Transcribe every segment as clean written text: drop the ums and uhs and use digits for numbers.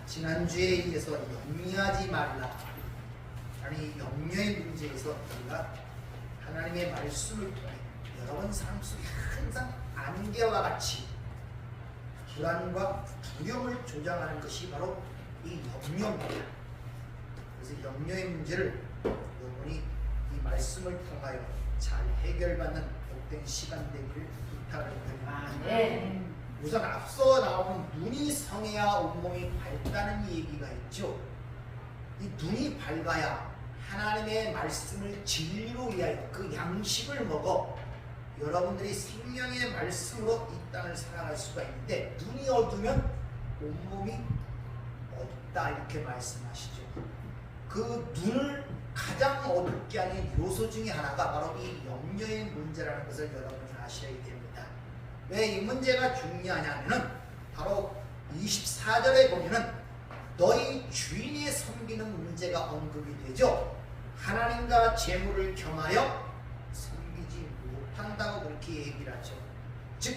지난주에 이어서 염려하지 말라 라는 이 염려의 문제에서 우리가 하나님의 말씀을 통해 여러분 삶 속에 항상 안개와 같이 불안과 두려움을 조장하는 것이 바로 이 염려입니다. 그래서 염려의 문제를 여러분이 이 말씀을 통하여 잘 해결받는 복된 시간 되기를 부탁을 드립니다. 네. 우선 앞서 나오는 눈이 성해야 온몸이 밝다는 얘기가 있죠. 이 눈이 밝아야 하나님의 말씀을 진리로 위하여 그 양식을 먹어 여러분들이 생명의 말씀으로 이 땅을 살아갈 수가 있는데, 눈이 어두면 온몸이 어둡다 이렇게 말씀하시죠. 그 눈을 가장 어둡게 하는 요소 중에 하나가 바로 이 염려의 문제라는 것을 여러분이 아셔야 됩니다. 왜 이 문제가 중요하냐면은 바로 24절에 보면은 너희 주인이 섬기는 문제가 언급이 되죠. 하나님과 재물을 겸하여 섬기지 못한다고 그렇게 얘기를 하죠. 즉,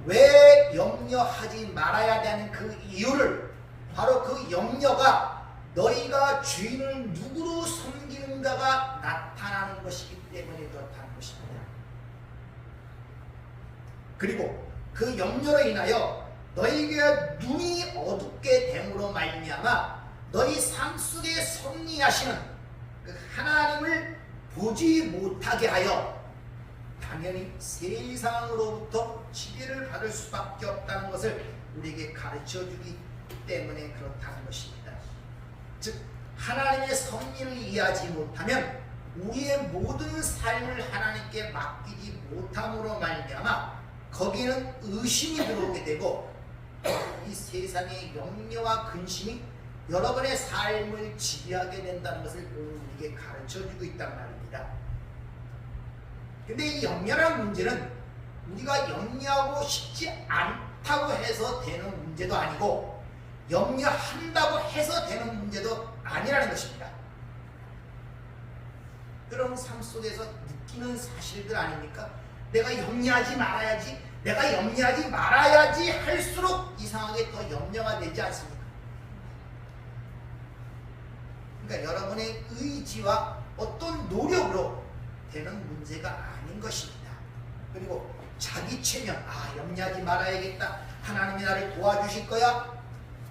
왜 염려하지 말아야 되는 그 이유를, 바로 그 염려가 너희가 주인을 누구로 섬기는가가 나타나는 것이기 때문에 그렇다는 것입니다. 그리고 그 염려로 인하여 너희가 눈이 어둡게 됨으로 말미암아 너희 삶 속에 섭리하시는 그 하나님을 보지 못하게 하여 당연히 세상으로부터 지배를 받을 수밖에 없다는 것을 우리에게 가르쳐주기 때문에 그렇다는 것입니다. 즉, 하나님의 섭리를 이해하지 못하면 우리의 모든 삶을 하나님께 맡기지 못함으로 말미암아 거기에는 의심이 들어오게 되고 이 세상의 염려와 근심이 여러분의 삶을 지배하게 된다는 것을 오늘 우리에게 가르쳐주고 있단 말입니다. 근데 이 염려라는 문제는 우리가 염려하고 싶지 않다고 해서 되는 문제도 아니고 염려한다고 해서 되는 문제도 아니라는 것입니다. 그럼 삶 속에서 느끼는 사실들 아닙니까? 내가 염려하지 말아야지, 내가 염려하지 말아야지 할수록 이상하게 더 염려가 되지 않습니까? 그러니까 여러분의 의지와 어떤 노력으로 되는 문제가 아닌 것입니다. 그리고 자기 체면, 염려하지 말아야겠다, 하나님이 나를 도와주실 거야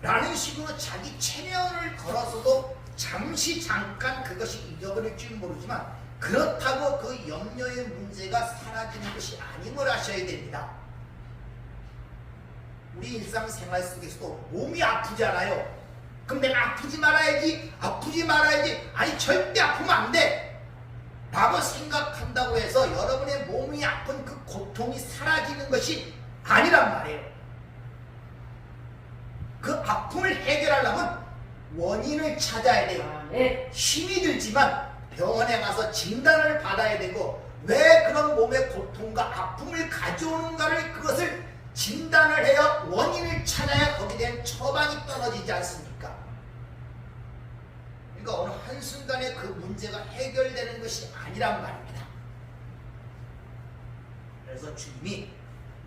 라는 식으로 자기 체면을 걸어서도 잠깐 그것이 잊어버릴지는 모르지만 그렇다고 그 염려의 문제가 사라지는 것이 아님을 아셔야 됩니다. 우리 일상생활 속에서도 몸이 아프잖아요. 그럼 내가 아프지 말아야지, 아니 절대 아프면 안 돼 라고 생각한다고 해서 여러분의 몸이 아픈 그 고통이 사라지는 것이 아니란 말이에요. 그 아픔을 해결하려면 원인을 찾아야 돼요. 힘이 들지만 병원에 가서 진단을 받아야 되고, 왜 그런 몸의 고통과 아픔을 가져오는가를, 그것을 진단을 해야 원인을 찾아야 거기에 대한 처방이 떨어지지 않습니까? 그러니까 어느 한순간에 그 문제가 해결되는 것이 아니란 말입니다. 그래서 주님이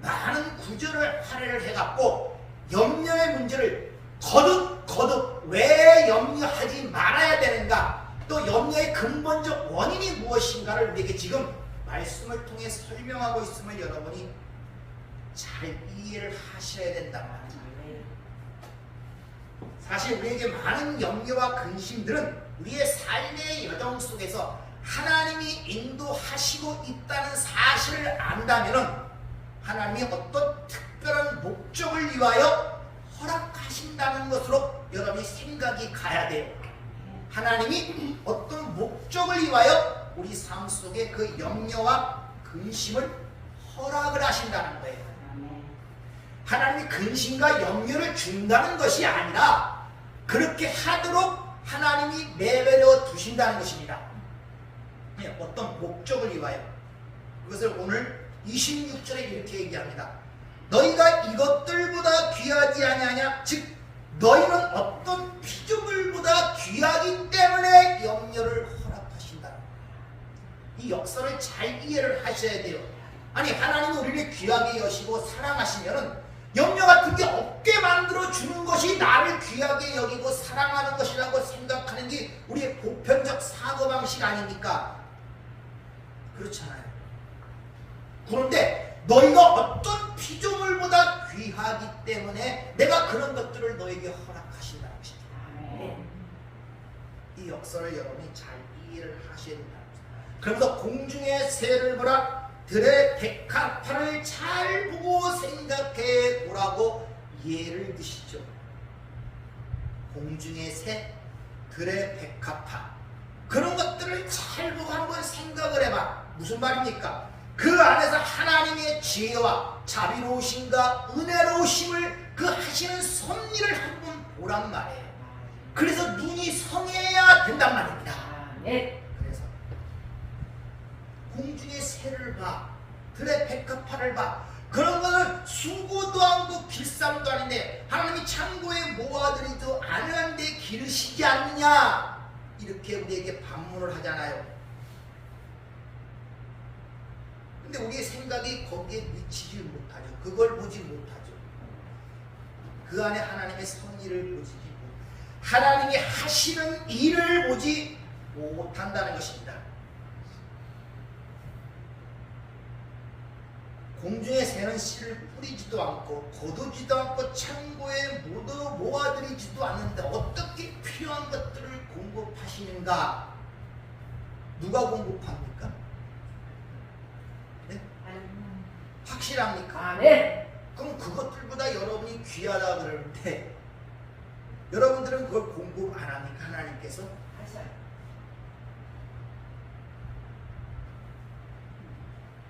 많은 구절을 할애를 해갖고 염려의 문제를 거듭 왜 염려하지 말아야 되는가, 또 염려의 근본적 원인이 무엇인가를 우리에게 지금 말씀을 통해 설명하고 있음을 여러분이 잘 이해를 하셔야 된단 말입니다. 사실 우리에게 많은 염려와 근심들은 우리의 삶의 여정 속에서 하나님이 인도하시고 있다는 사실을 안다면 하나님이 어떤 특별한 목적을 위하여 허락하신다는 것으로 여러분이 생각이 가야 돼요. 하나님이 어떤 목적을 위하여 우리 삶 속에 그 염려와 근심을 허락을 하신다는 거예요. 하나님이 근심과 염려를 준다는 것이 아니라 그렇게 하도록 하나님이 내버려 두신다는 것입니다. 어떤 목적을 위하여. 그것을 오늘 26절에 이렇게 얘기합니다. 너희가 이것들보다 귀하지 아니하냐? 즉 너희는 어떤 피조물보다 귀하기 때문에 염려를 허락하신다. 이 역사를 잘 이해를 하셔야 돼요. 아니, 하나님이 우리를 귀하게 여시고 사랑하시면은 염려 같은 게 없게 만들어 주는 것이 나를 귀하게 여기고 사랑하는 것이라고 생각하는 게 우리의 보편적 사고방식 아닙니까? 그렇잖아요. 그런데 너희가 어떤 피조물보다 귀하기 때문에 내가 그런 것들을 너에게 허락하신다는 것입니다. 이 역설을 여러분이 잘 이해를 하셔야 된다. 그러면서 공중의 새를 보라, 들의 백합화를 잘 보고 생각해 보라고 예를 드시죠. 공중의 새, 들의 백합화, 그런 것들을 잘 보고 한번 생각을 해봐. 무슨 말입니까? 그 안에서 하나님의 지혜와 자비로우심과 은혜로우심을 그 하시는 섭리를 한번 보란 말이에요. 그래서 눈이 성해야 된단 말입니다. 그래서 공중의 새를 봐, 들의 백합화를 봐. 그런 것은 수고도 않고 길쌈도 아닌데 하나님이 창고에 모아들이도 않은데 기르시지 않느냐, 이렇게 우리에게 반문을 하잖아요. 근데 우리의 생각이 거기에 미치지 못하죠. 그걸 보지 못하죠. 그 안에 하나님의 섭리를 보지 못하죠. 하나님이 하시는 일을 보지 못한다는 것입니다. 공중의 새는 씨를 뿌리지도 않고 거두지도 않고 창고에 모두 모아들이지도 않는데 어떻게 필요한 것들을 공급하시는가? 누가 공급합니까? 네? 확실합니까? 네. 그럼 그것들보다 여러분이 귀하다 그러는데 여러분들은 그걸 공급 안 합니까? 하나님께서?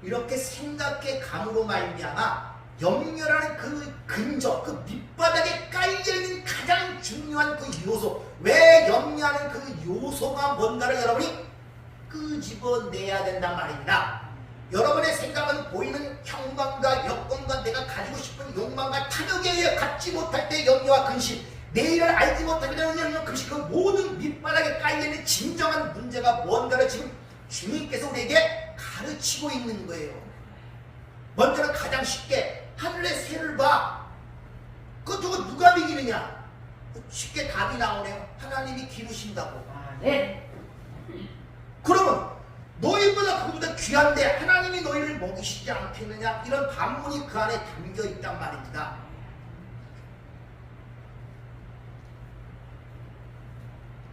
이렇게 생각의 감으로 말미암아 염려라는 그 근저, 그 밑바닥에 깔려있는 가장 중요한 그 요소, 왜 염려하는 그 요소가 뭔가를 여러분이 끄집어내야 된단 말입니다. 여러분의 생각은 보이는 형광과 여건과 내가 가지고 싶은 욕망과 탐욕에 의해 갖지 못할 때 염려와 근심, 내일을 알지 못하게 되는 염려와 근심, 그 모든 밑바닥에 깔려있는 진정한 문제가 뭔가를 지금 주님께서 우리에게 가르치고 있는 거예요. 먼저는 가장 쉽게 하늘의 새를 봐. 그거 저거 누가 비기느냐? 쉽게 답이 나오네요. 하나님이 기르신다고. 네. 그러면 너희보다 그보다 귀한데 하나님이 너희를 먹이시지 않겠느냐? 이런 반문이 그 안에 담겨 있단 말입니다.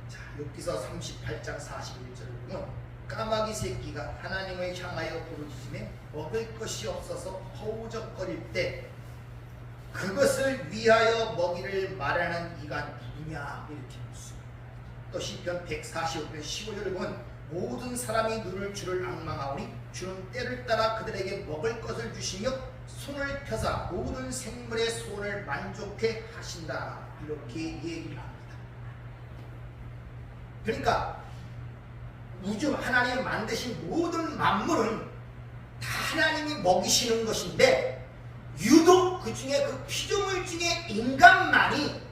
자, 욥기서 38장 41절을 보면 까마귀 새끼가 하나님을 향하여 부르짖음에 먹을 것이 없어서 허우적거릴 때 그것을 위하여 먹이를 마련하는 이가 누구냐, 이렇게 묻습니다. 또 시편 145편 15절을 보면 모든 사람이 누를 주를 앙망하오니 주는 때를 따라 그들에게 먹을 것을 주시며 손을 펴사 모든 생물의 소원을 만족해 하신다, 이렇게 얘기를 합니다. 그러니까 우주 하나님이 만드신 모든 만물은 다 하나님이 먹이시는 것인데 유독 그 중에 그 피조물 중에 인간만이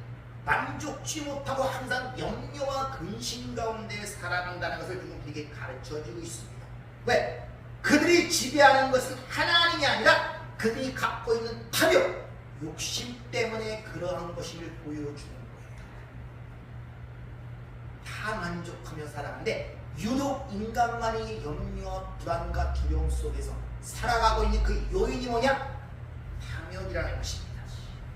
만족치 못하고 항상 염려와 근심 가운데 살아간다는 것을 지금 우리에게 가르쳐주고 있습니다. 왜? 그들이 지배하는 것은 하나님이 아니라 그들이 갖고 있는 탐욕, 욕심 때문에 그러한 것임을 보여주는 거예요. 다 만족하며 살아가는데 유독 인간만이 염려와 불안과 두려움 속에서 살아가고 있는 그 요인이 뭐냐? 탐욕이라는 것입니다.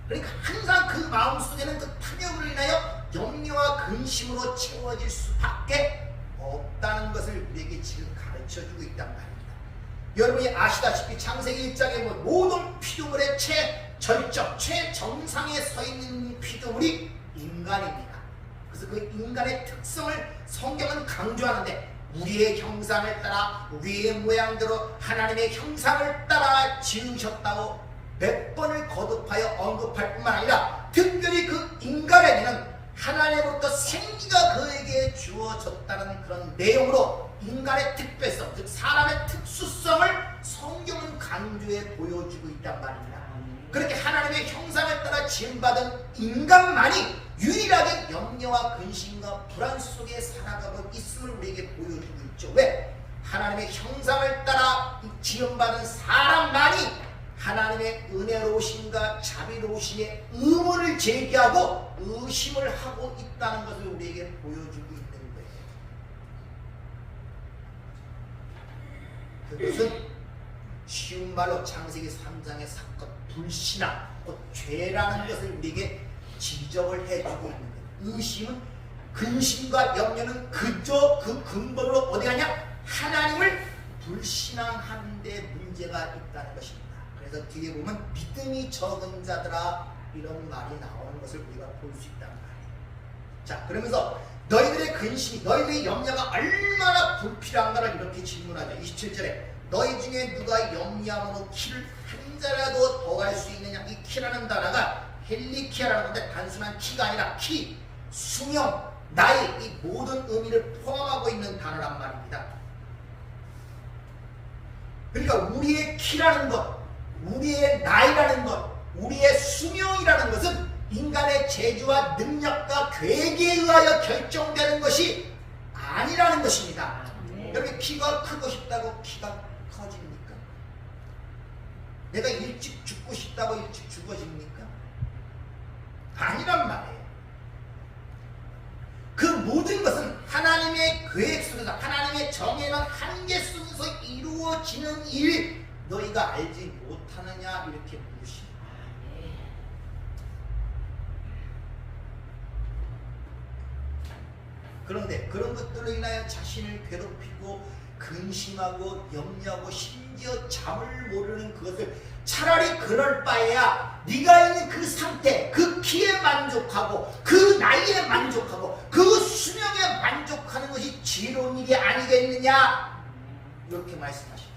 그러니까 항상 그 마음속에는 그 탐욕으로 인하여 염려와 근심으로 채워질 수밖에 없다는 것을 우리에게 지금 가르쳐주고 있단 말입니다. 여러분이 아시다시피 창세기 1장에 모든 피조물의 최절정, 최정상에 서 있는 피조물이 인간입니다. 그래서 그 인간의 특성을 성경은 강조하는데 우리의 형상을 따라 우리의 모양대로 하나님의 형상을 따라 지으셨다고 몇 번을 거듭하여 언급할 뿐만 아니라 특별히 그 인간에게는 하나님으로부터 생기가 그에게 주어졌다는 그런 내용으로 인간의 특별성, 즉 사람의 특수성을 성경은 강조해 보여주고 있단 말입니다. 그렇게 하나님의 형상을 따라 지음받은 인간만이 유일하게 염려와 근심과 불안 속에 살아가고 있음을 우리에게 보여주고 있죠. 왜? 하나님의 형상을 따라 지음받은 사람만이 하나님의 은혜로우심과 자비로우심의 의문을 제기하고 의심을 하고 있다는 것을 우리에게 보여주고 있는 거예요. 그것은 쉬운 말로 창세기 3장의 사건 불신앙, 곧 죄라는 것을 우리에게 지적을 해주고 있는 거예요. 의심은, 근심과 염려는 그저 그 근본으로 어디 가냐? 하나님을 불신앙하는 데 문제가 있다는 것입니다. 그래서 뒤에 보면 믿음이 적은 자들아 이런 말이 나오는 것을 우리가 볼 수 있단 말이에요. 자, 그러면서 너희들의 근심이, 너희들의 염려가 얼마나 불필요한가를 이렇게 질문하죠. 27절에 너희 중에 누가 염려함으로 키를 한 자라도 더 갈 수 있느냐. 이 키라는 단어가 헬리키아라는 건데 단순한 키가 아니라 키, 수명, 나이, 이 모든 의미를 포함하고 있는 단어란 말입니다. 그러니까 우리의 키라는 것, 우리의 나이라는 것, 우리의 수명이라는 것은 인간의 재주와 능력과 계획에 의하여 결정되는 것이 아니라는 것입니다. 여러분, 키가 크고 싶다고 키가 커집니까? 내가 일찍 죽고 싶다고 일찍 죽어집니까? 아니란 말이에요. 그 모든 것은 하나님의 계획 속에서, 하나님의 정해놓은 한계 속에서 이루어지는 일, 너희가 알지 못하느냐 이렇게 물으십니다. 그런데 그런 것들로 인하여 자신을 괴롭히고 근심하고 염려하고 심지어 잠을 모르는 그것을, 차라리 그럴 바에야 네가 있는 그 상태, 그 키에 만족하고 그 나이에 만족하고 그 수명에 만족하는 것이 지혜로운 일이 아니겠느냐 이렇게 말씀하십니다.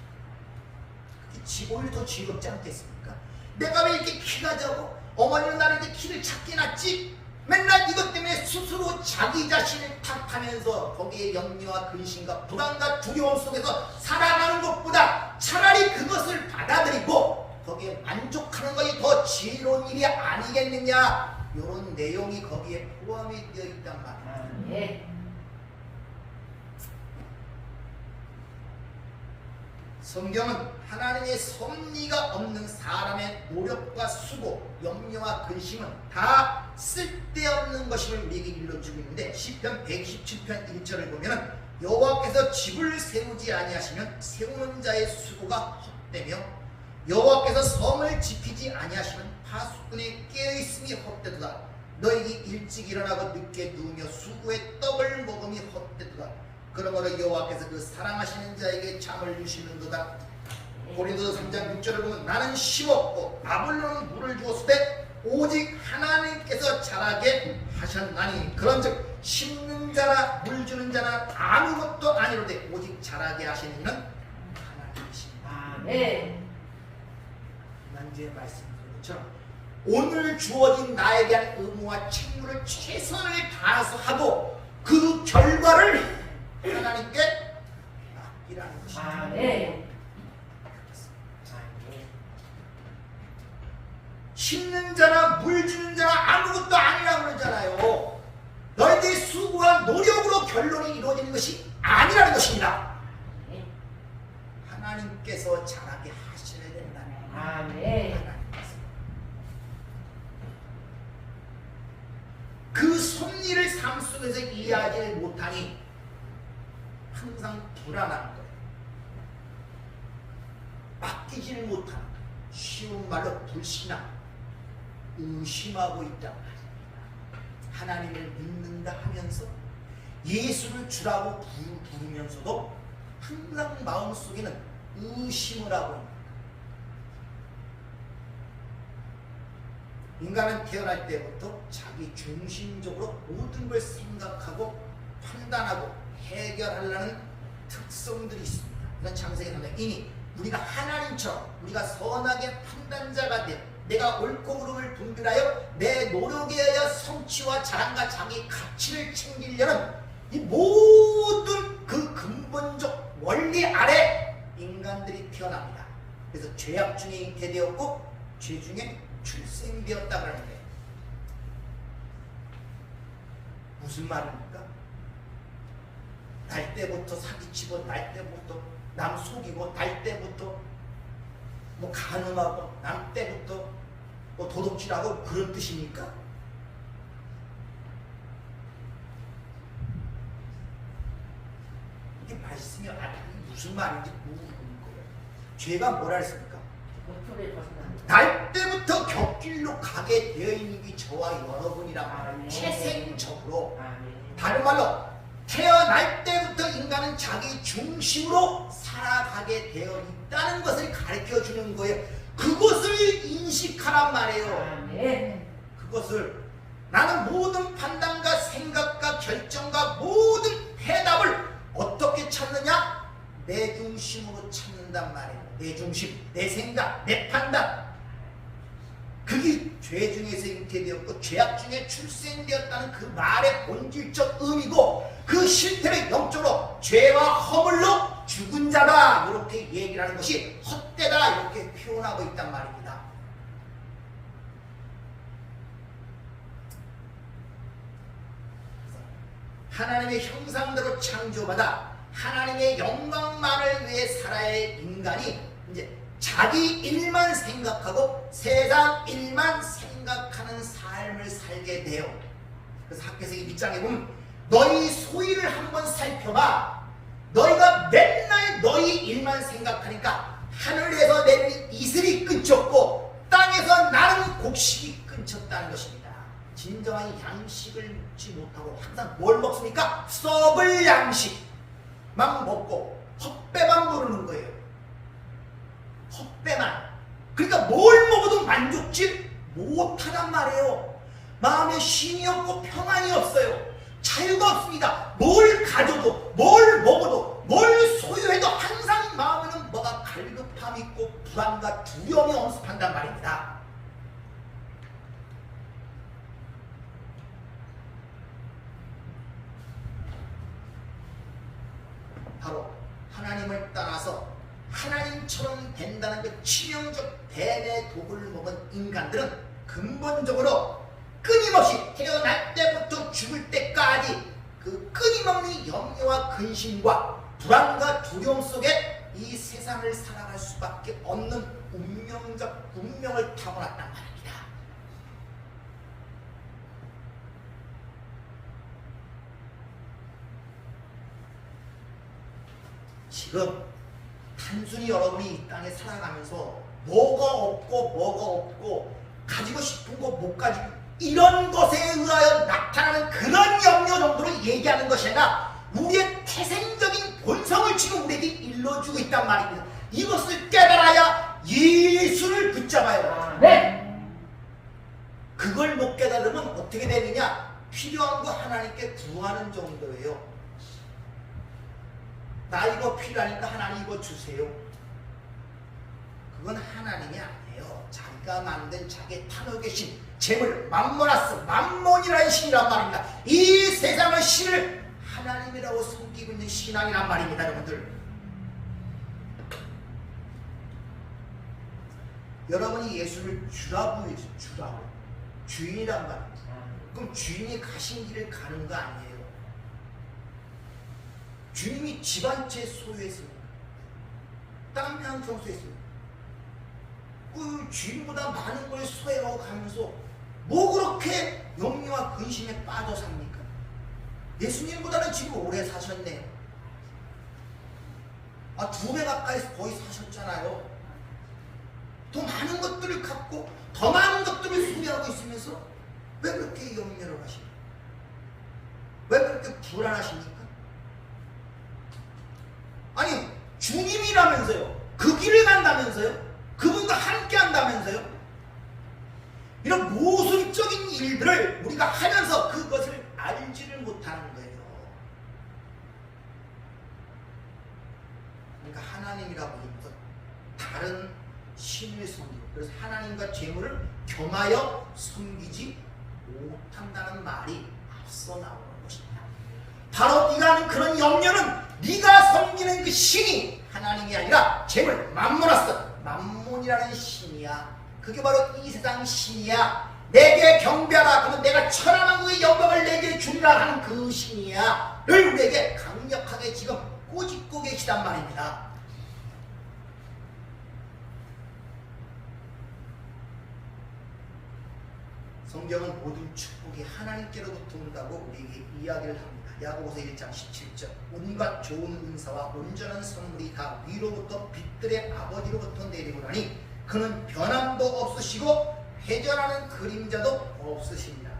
오히려 더 지혜롭지 않겠습니까? 내가 왜 이렇게 키가 작고 어머니는 나를 이렇게 키를 작게 낳지? 맨날 이것 때문에 스스로 자기 자신을 탓하면서 거기에 염려와 근심과 불안과 두려움 속에서 살아가는 것보다 차라리 그것을 받아들이고 거기에 만족하는 것이 더 지혜로운 일이 아니겠느냐, 이런 내용이 거기에 포함이 되어 있단 말이에요. 성경은 하나님의 섭리가 없는 사람의 노력과 수고, 염려와 근심은 다 쓸데없는 것임을 우리에게 일러주고 있는데, 시편 127편 1절을 보면 여호와께서 집을 세우지 아니하시면 세우는 자의 수고가 헛되며 여호와께서 성을 지키지 아니하시면 파수꾼의 깨어있음이 헛되도다. 너희가 일찍 일어나고 늦게 누우며 수고의 떡을 먹음이 헛되도다. 그러므로 여호와께서 그 사랑하시는 자에게 잠을 주시는도다. 고린도서 3장 6절을 보면 나는 심었고 아볼로는 물을 주었으되 오직 하나님께서 자라게 하셨나니 그런즉 심는 자나 물 주는 자나 아무것도 아니로되 오직 자라게 하시는 이는 하나님이십니다. 지난주에 말씀드린 것처럼 오늘 주어진 나에 대한 의무와 책무를 최선을 다해서 하고 그 결과를 하나님께 맡기라는 것입니다. 심는 자나 물 주는 자나 아무것도 아니라고 그러잖아요. 너희들이 수고와 노력으로 결론이 이루어지는 것이 아니라는 것입니다. 하나님께서 자라게 하셔야 된다는 하나님께서. 그 섭리를 삶 속에서 이해하지 못하니 항상 불안한 거예요. 맡기지를 못하는, 쉬운 말로 불신앙, 의심하고 있단 말입니다. 하나님을 믿는다 하면서 예수를 주라고 부르면서도 항상 마음속에는 의심을 하고 있는 거예요. 인간은 태어날 때부터 자기 중심적으로 모든 걸 생각하고 판단하고 해결하려는 특성들이 있습니다. 이건 창세기 3장 이미 우리가 하나님처럼 우리가 선하게 판단자가 되어 내가 옳고 그름을 분별하여 내 노력에 의하여 성취와 자랑과 자기 가치를 챙기려는 이 모든 그 근본적 원리 아래 인간들이 태어납니다. 그래서 죄악 중에 잉태되었고 죄 중에 출생되었다 그러는 거예요. 무슨 말입니까? 날 때부터 사기치고 날 때부터 남 속이고 날 때부터 뭐 간음하고 남 때부터 뭐 도둑질하고 그런 뜻입니까? 이게 말씀이 무슨 말인지 모르는 거예요. 죄가 뭐라 했습니까? 날 때부터 곁길로 가게 되어 있는 게 저와 여러분이란 말이에요. 태생적으로. 다른 말로 태어날 때부터 인간은 자기 중심으로 살아가게 되어 있다는 것을 가르쳐 주는 거예요. 그것을 인식하란 말이에요. 그것을 나는 모든 판단과 생각과 결정과 모든 해답을 어떻게 찾느냐? 내 중심으로 찾는단 말이에요. 내 중심, 내 생각, 내 판단. 그게 죄 중에서 잉태되었고 죄악 중에 출생되었다는 그 말의 본질적 의미고, 그 실태를 영적으로 죄와 허물로 죽은 자다 이렇게 얘기를 하는 것이 헛되다 이렇게 표현하고 있단 말입니다. 하나님의 형상대로 창조받아 하나님의 영광만을 위해 살아야 할 인간이 이제 자기 일만 생각하고 세상 일만 생각하는 삶을 살게 돼요. 그래서 학개서기 1장에 보면 너희 소위를 한번 살펴봐. 너희가 맨날 너희 일만 생각하니까 하늘에서 내리는 이슬이 끊겼고 땅에서 나는 곡식이 끊겼다는 것입니다. 진정한 양식을 먹지 못하고 항상 뭘 먹습니까? 썩을 양식만 먹고 헛배만 부르는 거예요. 헛배만. 그러니까 뭘 먹어도 만족지 못하단 말이에요. 마음에 쉼이 없고 평안이 없어요. 자유가 없습니다. 뭘 가져도 뭘 먹어도 뭘 소유해도 항상 마음에는 뭐가 갈급함이 있고 불안과 두려움이 엄습한단 말입니다. 바로 하나님을 따라서 하나님처럼 된다는 그 치명적 뱀의 독을 먹은 인간들은 근본적으로 끊임없이 태어날 때부터 죽을 때까지 그 끊임없는 염려와 근심과 불안과 두려움 속에 이 세상을 살아갈 수밖에 없는 운명적 운명을 타고났단 말입니다. 지금 단순히 여러분이 이 땅에 살아가면서 뭐가 없고 가지고 싶은 거 못 가지고 이런 것에 의하여 나타나는 그런 염려 정도로 얘기하는 것이 아니라 우리의 태생적인 본성을 지금 우리에게 일러주고 있단 말입니다. 이것을 깨달아야 예수를 붙잡아요. 네. 그걸 못 깨달으면 어떻게 되느냐? 필요한 거 하나님께 구하는 정도예요. 나 이거 필요하니까 하나님 이거 주세요. 그건 하나님이 아니에요. 자기가 만든 자기 탐욕의 신, 재물, 맘모나스, 맘몬이라는 신이란 말입니다. 이 세상의 신을 하나님이라고 섬기고 있는 신앙이란 말입니다. 여러분들, 여러분이 예수를 주라고 해서 주라고, 주인이란 말입니다. 그럼 주인이 가신 길을 가는 거 아니에요. 주님이 집 한 채 소유했습니다. 땅 한 평 소유했습니다. 그 주인보다 많은 걸 소유하고 가면서 뭐 그렇게 염려와 근심에 빠져 삽니까? 예수님보다는 지금 오래 사셨네요. 2배 가까이 거의 사셨잖아요. 더 많은 것들을 갖고 더 많은 것들을 소유하고 있으면서 왜 그렇게 염려를 하십니까? 왜 그렇게 불안하십니까? 아니, 주님이라면서요. 그 길을 간다면서요. 그분과 함께 한다면서요. 이런 모순적인 일들을 우리가 하면서 그것을 알지를 못하는 거예요. 그러니까 하나님이라고 하면서 다른 신을 섬기고, 그래서 하나님과 재물을 겸하여 섬기지 못한다는 말이 앞서 나오는 것입니다. 바로 네가 하는 그런 염려는 네가 섬기는 그 신이 하나님이 아니라 재물, 맘모나스, 맘몬이라는 신이야. 그게 바로 이 세상 신이야. 내게 경배하라. 그러면 내가 천하만국의 영광을 내게 주리라 하는 그 신이야 를 우리에게 강력하게 지금 꼬집고 계시단 말입니다. 성경은 모든 축복이 하나님께로부터 온다고 우리에게 이야기를 합니다. 야고보서 1장 17절 온갖 좋은 은사와 온전한 선물이 다 위로부터 빛들의 아버지로부터 내리오나니 그는 변함도 없으시고 회전하는 그림자도 없으십니다.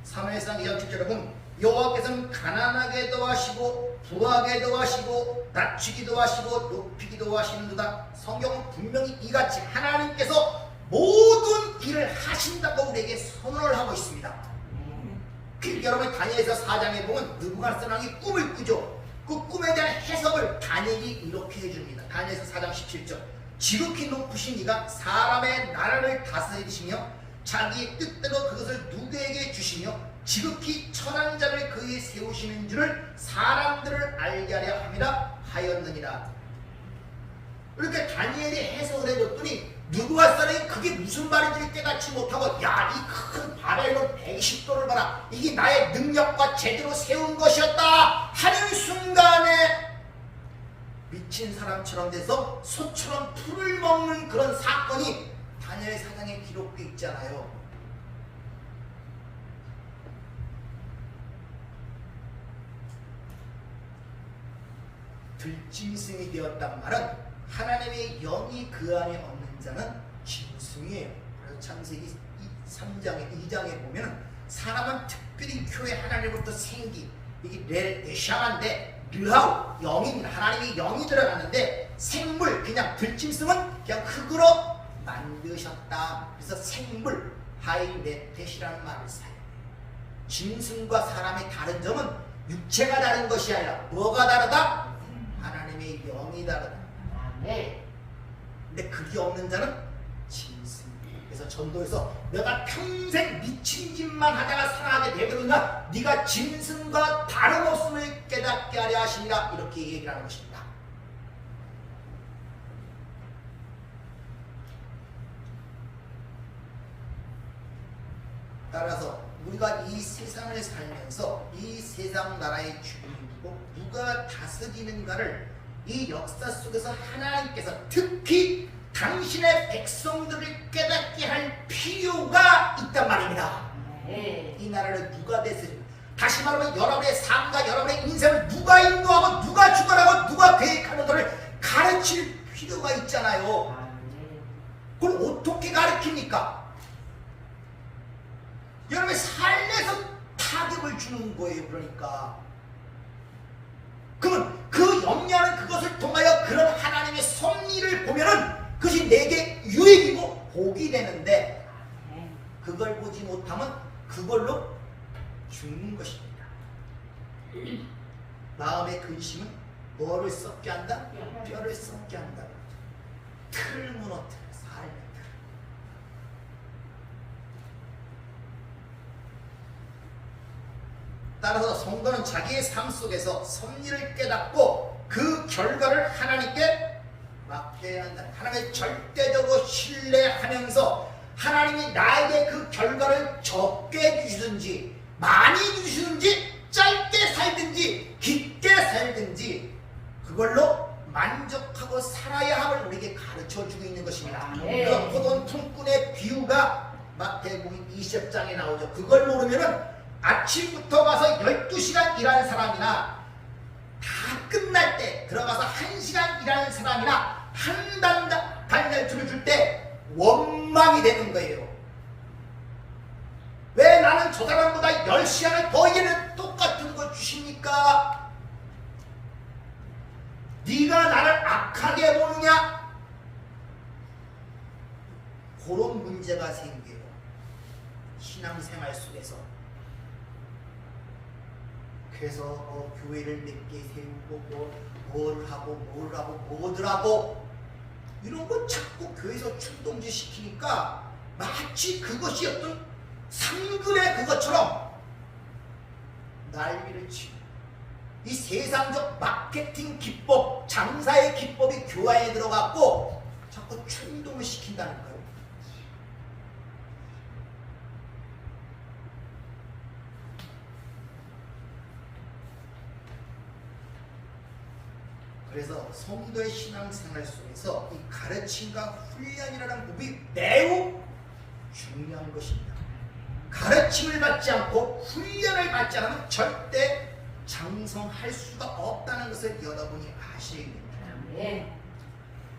사무엘상 2장 7절에 보면 여호와께서는 가난하게도 하시고 부하게도 하시고 낮추기도 하시고 높이기도 하시는도다. 성경은 분명히 이같이 하나님께서 모든 일을 하신다고 우리에게 선언을 하고 있습니다. 여러분 다니엘서 4장에 보면 느부갓네살이 꿈을 꾸죠. 그 꿈에 대한 해석을 다니엘이 이렇게 해줍니다. 다니엘서 4장 17절 지극히 높으신 이가 사람의 나라를 다스리시며 자기의 뜻대로 그것을 누구에게 주시며 지극히 천한 자를 그에 세우시는 줄을 사람들을 알게 하려 함이라 하였느니라. 이렇게 다니엘이 해석을 해줬더니 느부갓네살이 그게 무슨 말인지 깨닫지 못하고 야, 이 큰 바벨론 120도를 봐라. 이게 나의 능력과 제대로 세운 것이었다 하는 순간에 미친 사람처럼 돼서 소처럼 풀을 먹는 그런 사건이 다니엘 4장에 기록되어 있잖아요. 들짐승이 되었단 말은 하나님의 영이 그 안에 없는 자는 짐승이에요. 그래서 창세기 3장에 2장에 보면 사람은 특별히 교회 하나님으로부터 생기 이게 레샤만데 르하우 영입니다. 하나님의 영이 들어갔는데 생물 그냥 들짐승은 그냥 흙으로 만드셨다. 그래서 생물 하이레텟이라는 말을 사용해요. 짐승과 사람의 다른 점은 육체가 다른 것이 아니라 뭐가 다르다? 하나님의 영이 다르다. 근데 그게 없는 자는 짐승. 그래서 전도에서 내가 평생 미친 짓만 하다가 살아가게 되거든요. 네가 짐승과 다름없음을 깨닫게 하려 하시니라. 이렇게 얘기를 하는 것입니다. 따라서 우리가 이 세상을 살면서 이 세상 나라의 주인이고 누가 다스리는가를 이 역사 속에서 하나님께서 특히 당신의 백성들을 깨닫게 할 필요가 있단 말입니다. 이 나라를 누가 다스리는가? 다시 말하면 여러분의 삶과 여러분의 인생을 누가 인도하고 누가 주관하고 누가 계획하는가를 가르칠 필요가 있잖아요. 그걸 어떻게 가르칩니까? 여러분의 삶에서 타격을 주는 거예요. 그러니까 그러면 그 영리하는 그것을 통하여 그런 하나님의 섭리를 보면은 그것이 내게 유익이고 복이 되는데 그걸 보지 못하면 그걸로 죽는 것입니다. 마음의 근심은 뭐를 썩게 한다? 뼈를 썩게 한다. 틀을 무너뜨려 삶의 틀. 따라서 성도는 자기의 삶 속에서 섭리를 깨닫고 그 결과를 하나님께 맡겨야 한다. 하나님을 절대적으로 신뢰하면서 하나님이 나에게 그 결과를 적게 주시든지 많이 주시든지 짧게 살든지 깊게 살든지 그걸로 만족하고 살아야 함을 우리에게 가르쳐주고 있는 것입니다. 그 포도원 품꾼의 비유가 마태복음 20장에 나오죠. 그걸 모르면은 아침부터 가서 12시간 일하는 사람이나 다 끝날 때 들어가서 1시간 일하는 사람이나 한 달날줄을 줄 때 원망이 되는 거예요. 왜 나는 저 사람보다 10시간을 더 일하는 똑같은 거 주십니까? 네가 나를 악하게 보느냐? 그런 문제가 생겨요. 신앙생활 속에서. 그래서 교회를 몇 개 세우고 뭘 하고 뭐들 하고 이런 거 자꾸 교회에서 충동지 시키니까 마치 그것이 어떤 상근의 그것처럼 난리를 치고 이 세상적 마케팅 기법, 장사의 기법이 교회에 들어갔고 자꾸 충동을 시킨다는 거예요. 그래서 성도의 신앙생활 속에서 이 가르침과 훈련이라는 법이 매우 중요한 것입니다. 가르침을 받지 않고 훈련을 받지 않으면 절대 장성할 수가 없다는 것을 여러분이 아셔야 됩니다.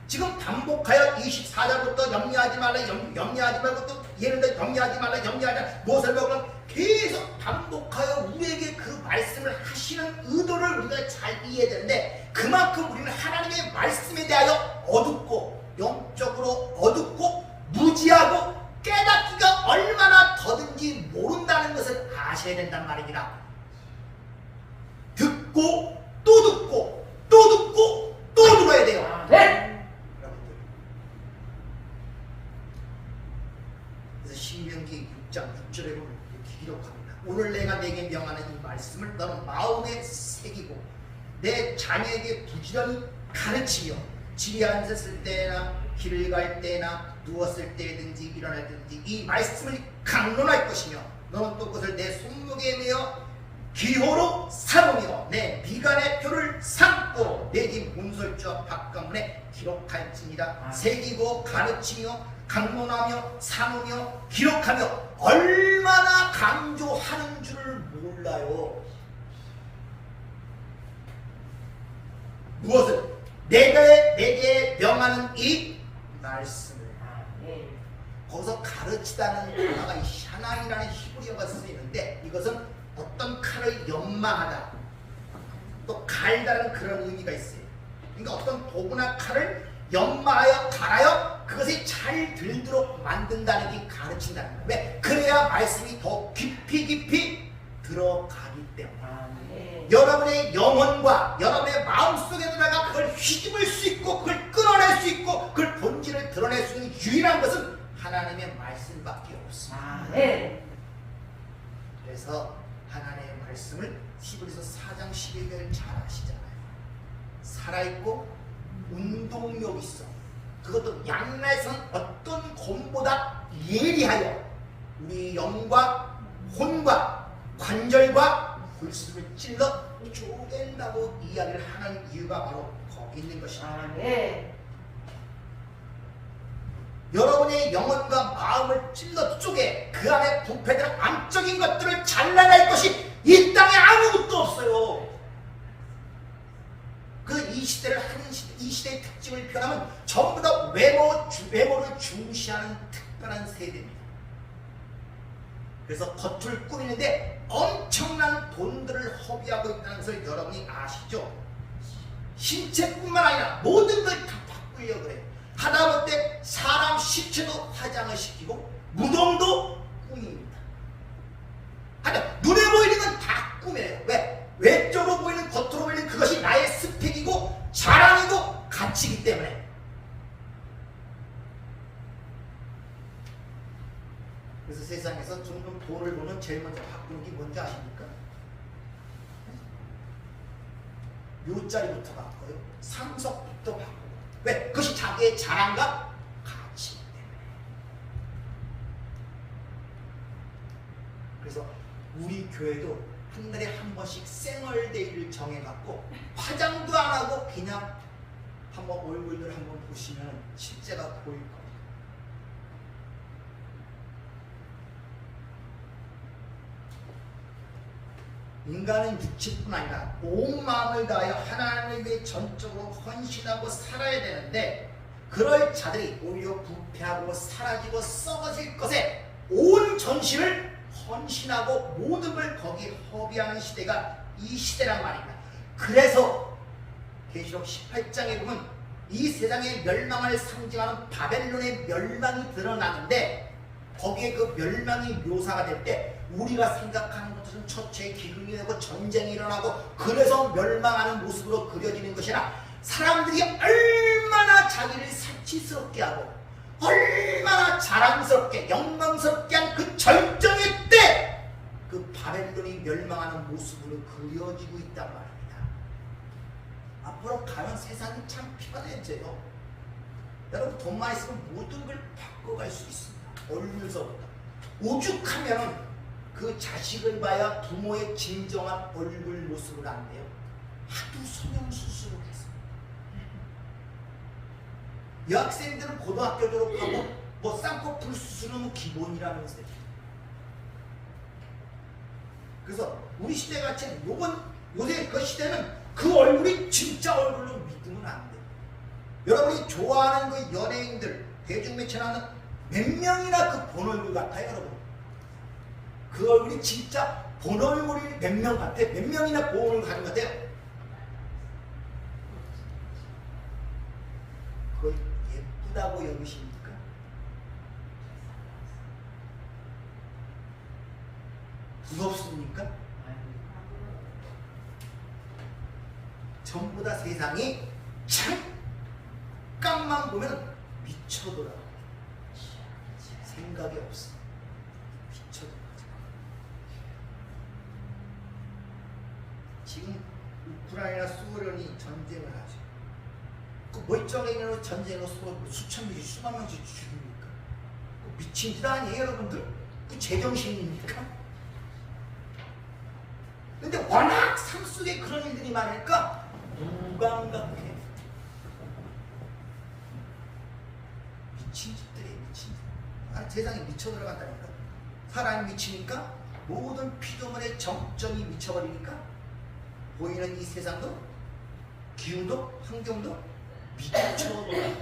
지금 반복하여 24절부터 염려하지 말라, 염려하지 말고 또 예를 들어 염려하지 말라, 염려하지 말라, 무엇을 먹으라 계속 반복하여 우리에게 그 말씀을 하시는 의도를 우리가 잘 이해해야 되는데, 그만큼 우리는 하나님의 말씀에 대하여 어둡고 영적으로 어둡고 무지하고 깨닫기가 얼마나 더든지 모른다는 것을 아셔야 된단 말입니다. 듣고 또 듣고 또 듣고 또 들어야 돼요. 여러분들. 그래서 신명기 6장 6절에 보면 이렇게 기록합니다. 오늘 내가 내게 명하는 이 말씀을 너는 마음에 새기고 내 자녀에게 부지런히 가르치며 집에 앉았을 때나 길을 갈 때나 누웠을 때든지 일어날 때든지 이 말씀을 강론할 것이며 너는 또 그것을 내 손목에 메어 기호로 삼으며 내 미간의 표를 삼고 내 집 문설주와 바깥문에 기록할지니라. 새기고 가르치며 강론하며 삼으며 기록하며 얼마나 강조하는 줄을 몰라요. 무엇을? 내게 명하는 이 말씀을. 거기서 가르치다는 단어가 이 샤난이라는 히브리어가 쓰이는데, 이것은 어떤 칼을 연마하다, 또 갈다는 그런 의미가 있어요. 그러니까 어떤 도구나 칼을 연마하여 갈아요 그것이 잘 들도록 만든다는 게 가르친다는 거예요. 왜? 그래야 말씀이 더 깊이 들어가기 때문에. 여러분의 영혼과 여러분의 마음속에 들어가 그걸 휘집을 수 있고 그걸 끊어낼 수 있고 그걸 본질을 드러낼 수 있는 유일한 것은 하나님의 말씀밖에 없습니다. 그래서 하나님의 말씀을 히브리서 4장 11절을 잘 아시잖아요. 살아있고 운동력 있어. 그것도 양날선 어떤 곰보다 예리하여 우리 영과 혼과 관절과 골수를 찔러 쪼갠다고 이야기를 하는 이유가 바로 거기 있는 것입니다. 여러분의 영혼과 마음을 찔러 쪼개 그 안에 부패된 암적인 것들을 잘라낼 것이 이 땅에 아무것도 없어요. 그 이 시대를 하는 시대, 이 시대의 특징을 표현하면 전부 다 외모를 중시하는 특별한 세대입니다. 그래서 겉을 꾸미는데 엄청난 돈들을 허비하고 있다는 것을 여러분이 아시죠? 신체뿐만 아니라 모든 걸 다 바꾸려고 그래요. 하다못해 사람 시체도 화장을 시키고 무덤도 꾸밉니다. 하여튼 눈에 보이는 건 다 꾸며요. 왜? 외적으로 보이는, 겉으로 보이는 그것이 나의 스펙이고 자랑이고 가치이기 때문에. 그래서 세상에서 점점 돈을 보면 제일 먼저 바꾸는 게 뭔지 아십니까? 묘자리부터 바꿔요. 상석부터 바꿔요. 왜? 그것이 자기의 자랑과 가치이기 때문에. 그래서 우리 교회도 한 달에 한 번씩 생얼데이를 정해갖고 화장도 안 하고 그냥 한번 얼굴들 한번 보시면 실제가 보일 겁니다. 인간은 육체뿐 아니라 온 마음을 다하여 하나님을 위해 전적으로 헌신하고 살아야 되는데, 그럴 자들이 오히려 부패하고 사라지고 썩어질 것에 온 전신을 헌신하고 모든 걸 거기 허비하는 시대가 이 시대란 말입니다. 그래서 계시록 18장에 보면 이 세상의 멸망을 상징하는 바벨론의 멸망이 드러나는데, 거기에 그 멸망이 묘사가 될 때 우리가 생각하는 것은 처처의 기근이 되고 전쟁이 일어나고 그래서 멸망하는 모습으로 그려지는 것이 아니라, 사람들이 얼마나 자기를 사치스럽게 하고 얼마나 자랑스럽게 영광스럽게 한 그 절정의 때 그 바벨론이 멸망하는 모습으로 그려지고 있단 말입니다. 앞으로 가면 세상이 참 편해져요. 여러분 돈만 있으면 모든 걸 바꿔갈 수 있습니다. 얼굴서부터. 오죽하면 그 자식을 봐야 부모의 진정한 얼굴 모습을 안돼요. 하도 성형수술을 해서. 여학생들은 고등학교 졸업하고 뭐 쌍꺼풀 수술은 뭐 기본이라면서요. 그래서 우리 시대같이 요새 그 시대는 그 얼굴이 진짜 얼굴로 믿으면 안 돼. 여러분이 좋아하는 그 연예인들 대중매체 나오는 몇 명이나 그 본 얼굴 같아요, 여러분. 그 얼굴이 진짜 본 얼굴이 몇 명 같아? 몇 명이나 본 얼굴 가진 것 같아요? 그걸 예쁘다고 여기십니까? 부럽습니까? 전부 다 세상이 잠깐만 보면 미쳐돌아. 생각이 없어. 미쳐돌아. 지금 우크라이나 소련이 전쟁을 하죠. 그 멀쩡한 전쟁으로 서로 수천 명씩 수만 명씩 죽입니까? 그 미친 짓 아니에요, 여러분들? 그 제정신입니까? 근데 워낙 삶 속에 그런 일들이 많으니까 무감각해. 미친 짓들이 미친 짓. 아니, 세상에 미쳐 들어간다니까. 사람이 미치니까 모든 피조물의 정점이 미쳐버리니까 보이는 이 세상도 기후도 환경도 미쳐버려.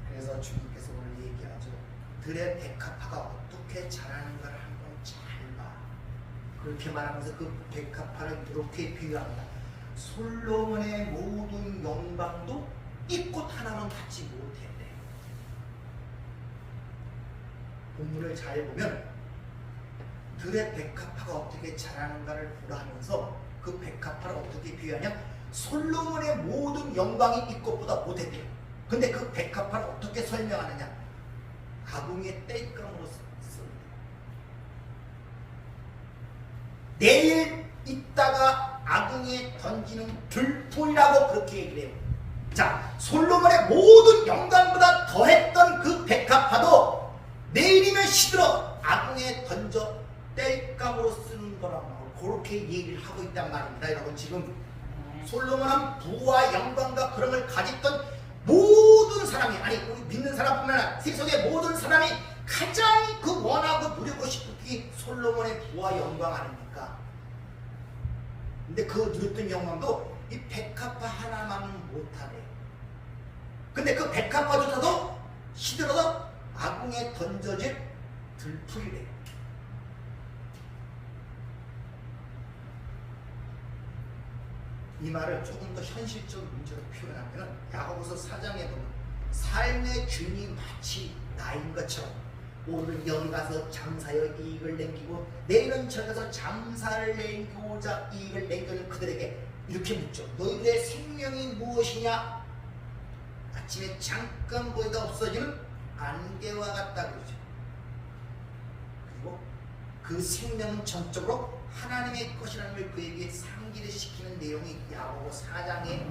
그래서 주님께서 오늘 얘기하죠. 들의 백합화가 어떻게 자라는가를 한번 잘 봐. 그렇게 말하면서 그 백합화를 이렇게 비유합니다. 솔로몬의 모든 영광도 이 꽃 하나만 갖지 못했대. 본문을 잘 보면 들의 백합화가 어떻게 자라는가를 보라 하면서 그 백합화를 어떻게 비유하냐? 솔로몬의 모든 영광이 이 꽃보다 못했대요. 근데 그 백합화를 어떻게 설명하느냐? 아궁이의 땔감으로 씁니다. 내일 있다가 아궁이에 던지는 들풀이라고 그렇게 얘기를 해요. 자, 솔로몬의 모든 영광보다 더했던 그 백합화도 내일이면 시들어 아궁이에 던져 땔감으로 쓰는 거라고 그렇게 얘기를 하고 있단 말입니다. 여러분, 지금 솔로몬은 부와 영광과 그런 걸 가졌던 모든 사람이, 아니 우리 믿는 사람뿐만 아니라 세상의 모든 사람이 가장 그 원하고 누리고 싶은 게 솔로몬의 부와 영광 아닙니까? 근데 그 누렸던 영광도 이 백합화 하나만은 못하네. 근데 그 백합화조차도 시들어서 아궁에 던져질 들풀이래. 이 말을 조금 더 현실적 문제로 표현하면 야고보서 4장에 보면 삶의 균이 마치 나인 것처럼 오늘 여기 가서 장사여 이익을 남기고 내일은 저기 가서 장사를 남기고자 이익을 남기는 그들에게 이렇게 묻죠. 너희들의 생명이 무엇이냐? 아침에 잠깐 보이다 없어지는 안개와 같다 그러죠. 그리고 그 생명은 전적으로 하나님의 것이라는 걸 그에게 상기를 시키는 내용이 야고보 4장에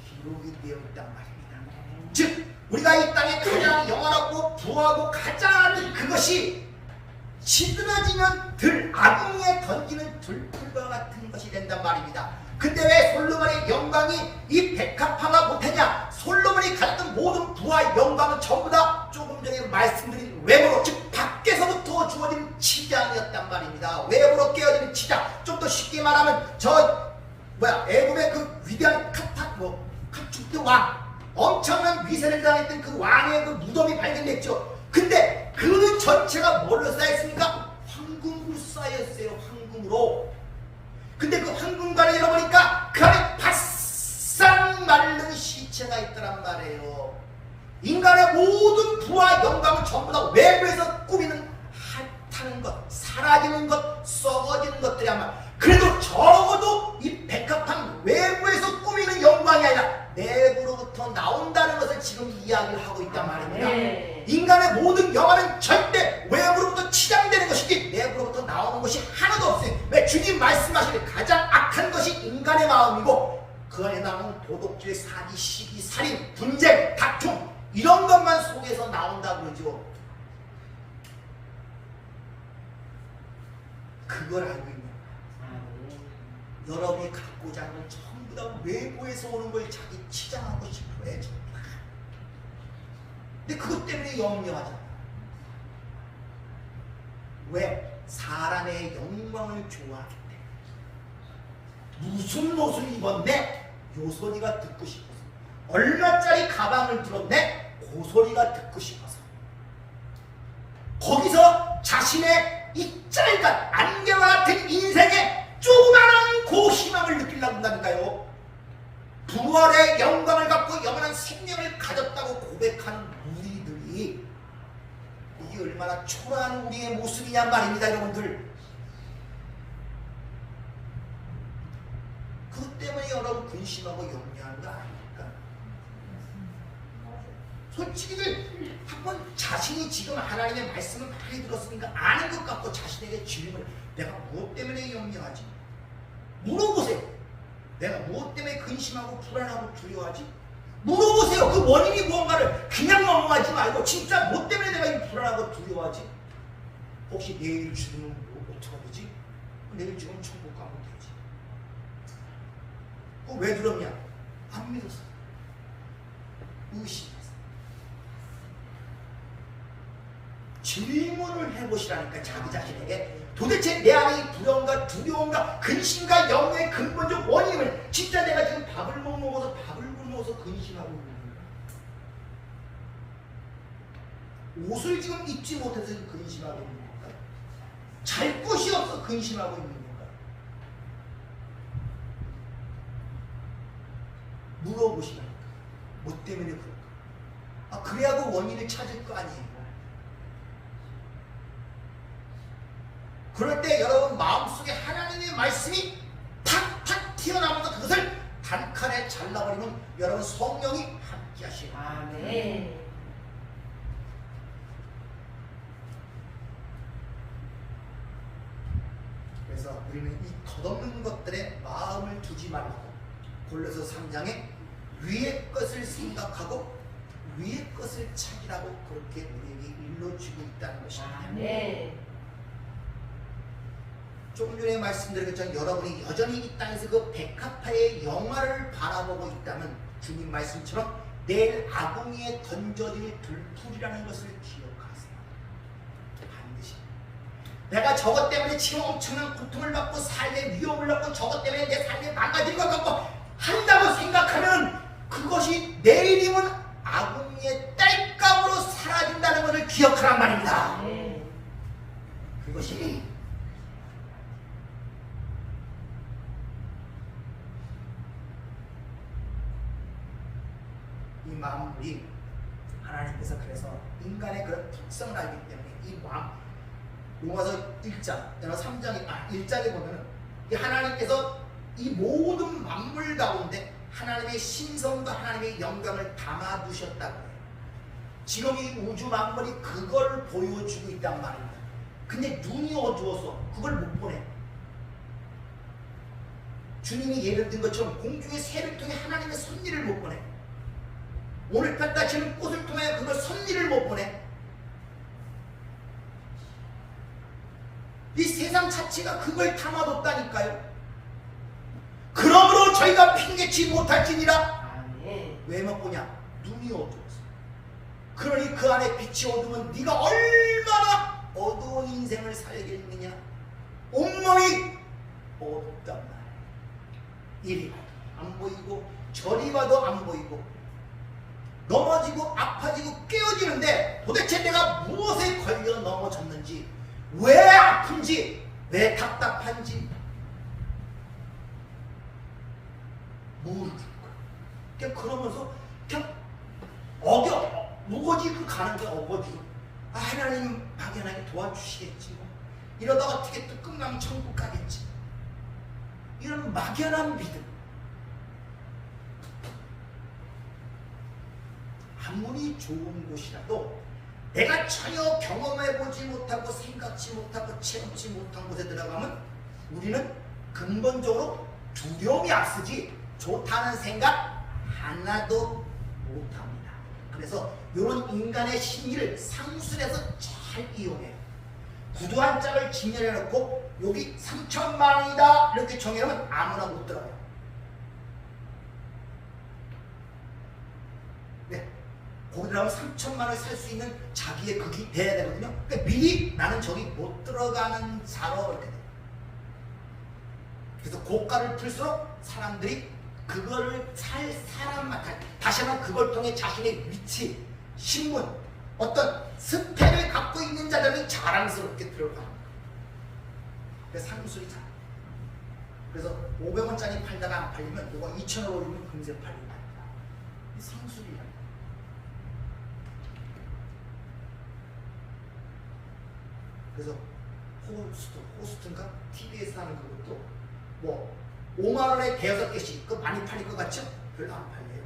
기록이 되어 있단 말입니다. 즉 우리가 이 땅에 가장 영원하고 부하고 가장 그것이 시들어지는 아궁이에 던지는 들풀과 같은 것이 된단 말입니다. 근데 왜 솔로몬의 영광이 이 백합화가 못했냐? 솔로몬이 가졌던 모든 부와 영광은 전부 다 조금 전에 말씀드린 외모로, 즉 밖에서부터 주어진 치장이었단 말입니다. 외부로 깨어지는 치장. 좀 더 쉽게 말하면 애굽의 그 위대한 카축트 왕, 엄청난 위세를 당했던 그 왕의 그 무덤이 발견됐죠. 근데 그 전체가 뭘로 쌓였습니까? 황금으로 쌓였어요. 황금으로. 근데 그 황금관을 열어보니까 그 안에 바싹 마른 시체가 있더란 말이에요. 인간의 모든 부와 영광은 전부 다 외부에서 꾸미는 핫하는 것, 사라지는 것, 썩어지는 것들이란 말. 그래도 적어도 이 백합화는 외부에서 꾸미는 영광이 아니라 내부로부터 나온다는 것을 지금 이야기를 하고 있단 말입니다. 네. 인간의 모든 영화는 절대 외부로부터 치장되는 것이지 내부로부터 나오는 것이 하나도 없어요. 왜? 주님 말씀하시는 가장 악한 것이 인간의 마음이고 그 안에 나오는 도덕질, 사기, 시기, 살인, 분쟁, 다툼 이런 것만 속에서 나온다고 그러죠. 그걸 알고 있는 거야. 여러분이 갖고자 하는 건 전부 다 외부에서 오는 걸 자기 치장하고 싶어 해. 근데 그것 때문에 염려하잖아. 왜? 사람의 영광을 좋아하기 때문에. 무슨 옷을 입었네? 요 소리가 듣고 싶어서. 얼마짜리 가방을 들었네? 그 소리가 듣고 싶어서. 거기서 자신의 이 짧은 안개와 같은 인생의 조그마한 그 희망을 느끼려고 한다니까요. 부활의 영광을 갖고 영원한 생명을 가졌다고 고백하는 우리들이 이게 얼마나 초라한 우리의 모습이냐 말입니다, 여러분들. 그것 때문에 여러분 근심하고 염려하는 거 아닙니까? 솔직히들 한번 자신이 지금 하나님의 말씀을 많이 들었으니까 아는 것 같고 자신에게 질문을, 내가 무엇 때문에 염려하지? 물어보세요. 내가 무엇 때문에 근심하고 불안하고 두려워하지? 물어보세요. 그 원인이 무언가를 그냥 넘어가지 말고 진짜 무엇 때문에 내가 이 불안하고 두려워하지? 혹시 내일 죽으면 뭐 어떻게 되지? 내일 죽으면 천국 가면 되지. 왜 두렵냐? 안 믿었어. 의심했어. 질문을 해보시라니까 자기 자신에게. 도대체 내 안에 이 불안과 두려움과 근심과 염려의 근본적 원인을, 진짜 내가 지금 밥을 못 먹어서 근심하고 있는 건가? 옷을 지금 입지 못해서 근심하고 있는 건가? 잘 곳이 없어 근심하고 있는 건가? 물어보시라니까. 뭐 때문에 그럴까? 그래야 그 원인을 찾을 거 아니에요. 그럴 때 여러분 마음속에 하나님의 말씀이 탁탁 튀어나오면서 그것을 단칼에 잘라버리면 여러분 성령이 함께 하시고. 아멘. 그래서 우리는 이 덧없는 것들에 마음을 두지 말고 골로새 3장에 위의 것을 생각하고 위의 것을 찾으라고 그렇게 우리에게 일러주고 있다는 것입니다. 아멘. 조금 전에 말씀드렸지만 여러분이 여전히 이 땅에서 그 백합화의 영화를 바라보고 있다면 주님 말씀처럼 내일 아궁이에 던져질 들풀이라는 것을 기억하세요. 반드시. 내가 저것 때문에 지금 엄청난 고통을 받고 삶의 위험을 받고 저것 때문에 내 삶이 망가질 것 같고 한다고 생각하면 그것이 내일이면 아궁이의 딸감으로 사라진다는 것을 기억하란 말입니다. 그것이 이 마음이 하나님께서 그래서 인간의 그런 특성을 알기 때문에 이 마음, 로마서 1장, 1장에 보면은 이 하나님께서 이 모든 만물 가운데 하나님의 신성과 하나님의 영광을 담아 두셨다고 해요. 지금 이 우주 만물이 그걸 보여주고 있단 말입니다. 근데 눈이 어두워서 그걸 못 보네. 주님이 예를 든 것처럼 공중의 새를 통해 하나님의 섭리를 못 보네. 오늘 펼쳐지는 꽃을 통해 그걸 섭리를 못 보네. 이 세상 자체가 그걸 담아뒀다니까요. 그러므로 저희가 핑계치 못할지니라. 왜 못 보냐? 눈이 어두워서. 그러니 그 안에 빛이 어두우면 네가 얼마나 어두운 인생을 살겠느냐. 온몸이 어둡단 말이야. 이리 봐도 안 보이고 저리 봐도 안 보이고 넘어지고 아파지고 깨어지는데 도대체 내가 무엇에 걸려 넘어졌는지, 왜 아픈지, 왜 답답한지 모르는 거야. 그냥 그러면서 그냥 무거지고 가는 게 어거지로 하나님 막연하게 도와주시겠지 뭐. 이러다가 어떻게 또 끝나면 천국 가겠지. 이런 막연한 믿음. 아무리 좋은 곳이라도 내가 전혀 경험해보지 못하고 생각지 못하고 체험치 못한 곳에 들어가면 우리는 근본적으로 두려움이 앞서지 좋다는 생각 하나도 못합니다. 그래서 이런 인간의 심리를 상술해서 잘 이용해요. 구두 한 짝을 진열해놓고 여기 3천만 원이다 이렇게 정해놓으면 아무나 못 들어요. 거기라면 3천만 원에 살 수 있는 자기의 그게 돼야 되거든요. 그러니까 미리 나는 저기 못 들어가는 자로 이렇게 돼. 그래서 고가를 풀수록 사람들이 그거를 살 사람만 다시 한번 그걸 통해 자신의 위치, 신분, 어떤 스펙을 갖고 있는 자들은 자랑스럽게 들어가는 거예요. 그래서 상술이 잘. 그래서 500원짜리 팔다가 안 팔리면 누가 2,000원 올리면 금세 팔린다. 이 상술이야. 그래서 호스트인가? TV에서 하는 그것도 뭐 5만원에 대여섯 개씩 그거 많이 팔릴 것 같죠? 별로 안 팔려요.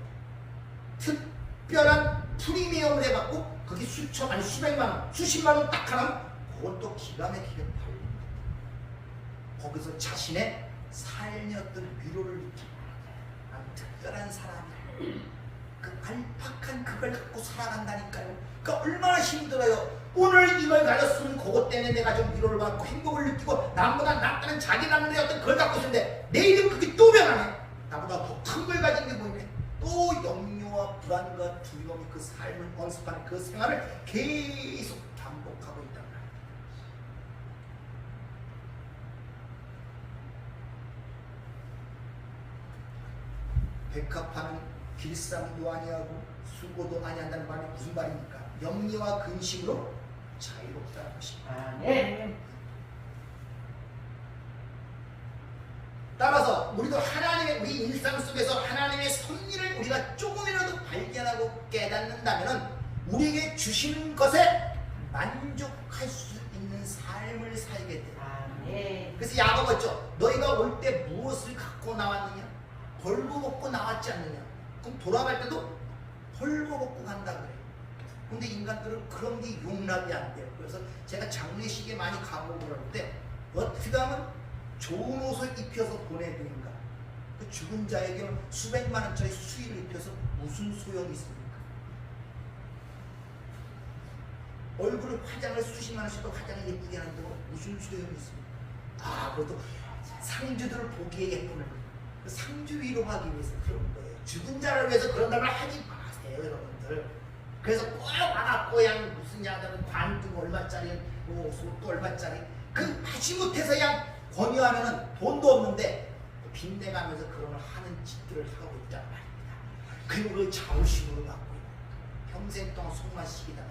특별한 프리미엄을 해갖고 그게 수천 아니 수백만원 수십만원 딱 하나 그건 또 기가 막히게 팔립니다. 거기서 자신의 삶이었던 위로를 느끼는 특별한 사람이 그 알팍한 그걸 갖고 살아간다니까요. 그러니까 얼마나 힘들어요. 오늘 이걸 가졌으면 그것 때문에 내가 좀 위로를 받고 행복을 느끼고 남보다 낫다는 자기 나름의 어떤 걸 갖고 있는데 내일은 그게 또 변하네. 나보다 더 큰 걸 가진 게 보이네. 또 염려와 불안과 두려움이 그 삶을 언습하는 그 생활을 계속 반복하고 있단 말이에요. 백합하는 길쌈도 아니하고 수고도 아니한다는 말이 무슨 말입니까? 염려와 근심으로 자유롭다는 것입니다. 네. 따라서 우리도 하나님의 우리 일상 속에서 하나님의 섭리를 우리가 조금이라도 발견하고 깨닫는다면 우리에게 주시는 것에 만족할 수 있는 삶을 살게 돼요. 네. 그래서 야고보 했죠. 너희가 올 때 무엇을 갖고 나왔느냐? 벌고 먹고 나왔지 않느냐? 그럼 돌아갈 때도 벌고 먹고 간다 그래요. 근데 인간들은 그런 게 용납이 안 돼요. 그래서 제가 장례식에 많이 가고 그럴 때 어떻게 하면 좋은 옷을 입혀서 보내드린가? 그 죽은 자에게 수백만 원짜리 수의를 입혀서 무슨 소용이 있습니까? 얼굴을 화장을 수십만 원씩도 화장을 예쁘게 하는데 무슨 소용이 있습니까? 아, 그것도 상주들을 보기에 예쁘는 그 상주 위로하기 위해서 그런 거예요. 죽은 자를 위해서 그런 말을 하지 마세요, 여러분들. 그래서 꼭 와갖고 그냥 무슨 야자는 관등 얼마짜리, 뭐 소도 얼마짜리 그 하지 못해서 그냥 권유하면은 돈도 없는데 빚내가면서 그런 걸 하는 짓들을 하고 있단 말입니다. 그리고 그걸 자부심으로 갖고 있는 평생 동안 속만 시키다가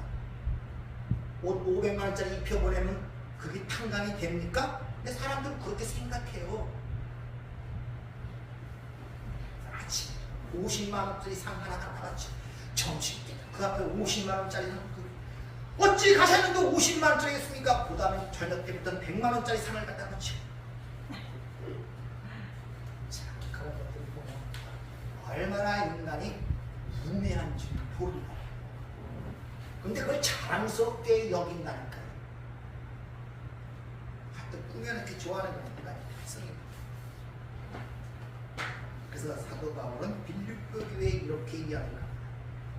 옷 500만 원짜리 입혀보내면 그게 탕감이 됩니까? 근데 사람들은 그렇게 생각해요. 아침 50만 원짜리 상 하나 갖다 놨지. 점심 때 그 앞에 50만 원짜리 상 어찌 가셨는데 50만 원짜리겠습니까? 그 다음에 저녁 때부터는 100만 원짜리 상을 갖다 놓지. 자, 그런 것들을 보면 얼마나 인간이 무매한지 모른다. 근데 그걸 자랑스럽게 여긴다니까요. 하여튼 꾸며는 이렇게 좋아하는 건 인간이 특성입니다. 그래서 사도 바울은 빌립보 교회에 이렇게 이야기합니다.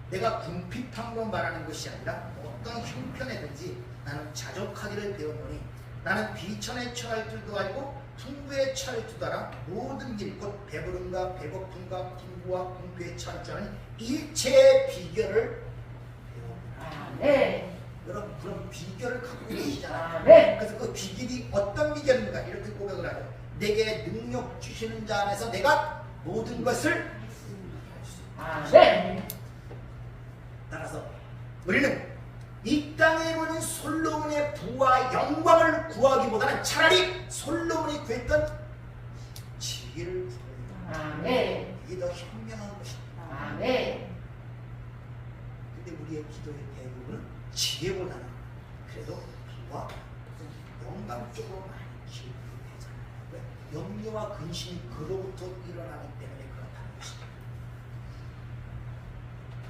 내가 궁핍함으로 말하는 것이 아니라 어떤 형편에든지 나는 자족하기를 배웠노니 나는 비천에 처할 줄도 알고 풍부에 처할 줄도 알아 모든 일 곧 배부름과 배고픔과 풍부와 궁핍에 처할 줄 아는 일체의 비결을 배웠노라. 네. 여러분 그런 비결을 갖고 계시잖아요. 네. 그래서 그 비결이 어떤 비결인가 이렇게 고백을 하죠. 내게 능력 주시는 자 안에서 내가 모든 것을 할 수 있다. 네. 따라서 우리는 이 땅에 보는 솔로몬의 부와 영광을 구하기보다는 차라리 솔로몬이 구했던 지혜를 구해야 네. 이게 더 현명한 것입니다. 네. 근데 우리의 기도의 대부분은 지혜보다는 그래도 부와 영광 쪽으로 많이 기울이게 되잖아요. 염려와 근심이 그로부터 일어나기 때문에 그렇다는 것입니다.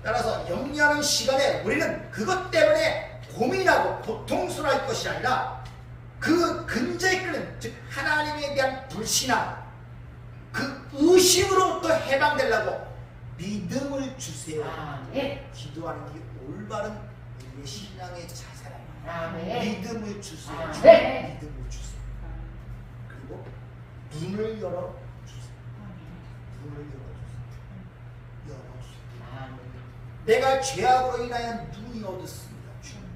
따라서 염려하는 시간에 우리는 그것 때문에 고민하고 고통스러워할 것이 아니라 그 근저에 끓는 즉 하나님에 대한 불신앙 그 의심으로부터 해방되려고 믿음을 주세요. 네. 기도하는 게 올바른 우리의 신앙의 자세랍니다. 네. 믿음을 주세요. 네. 믿음을 주세요. 그리고 눈을 열어 주세요. 눈을 열어 주세요. 열어 주세요. 내가 죄악으로 인하여 눈이 어둡습니다.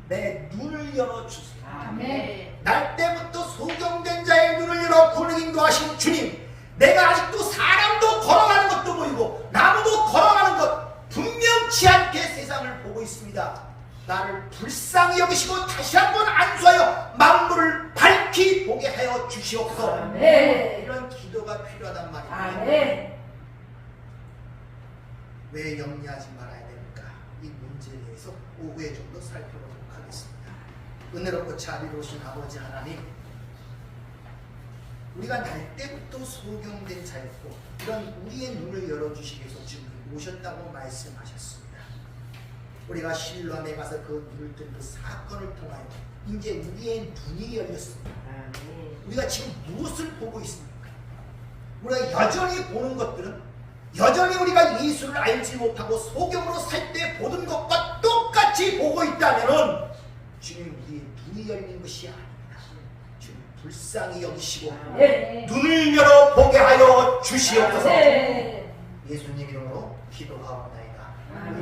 내 눈을 열어주세요. 아멘. 날 때부터 소경된 자의 눈을 열어 구원을 인도하신 주님, 내가 아직도 사람도 걸어가는 것도 보이고 나무도 걸어가는 것 분명치 않게 세상을 보고 있습니다. 나를 불쌍히 여기시고 다시 한번 안수하여 만물을 밝히 보게 하여 주시옵소서. 아멘. 이런 기도가 필요하단 말입니다. 아멘. 왜 염려하지 말아야 됩니까? 이 문제에 대해서 오후에 좀 더 살펴보도록 하겠습니다. 은혜롭고 자비로우신 아버지 하나님, 우리가 날 때부터 소경된 자였고 이런 우리의 눈을 열어주시기 위해서 지금 오셨다고 말씀하셨습니다. 우리가 실로암에 가서 그 눈을 뜬 그 사건을 통하여 이제 우리의 눈이 열렸습니다. 우리가 지금 무엇을 보고 있습니까? 우리가 여전히 보는 것들은 여전히 우리가 예수를 알지 못하고 소경으로 살 때 보던 것과 똑같이 보고 있다면 주님, 우리의 눈이 열린 것이 아닙니다. 주님 불쌍히 여기시고 눈을 열어 보게 하여 주시옵소서. 예수님 이름으로 기도하옵나이다. 아멘.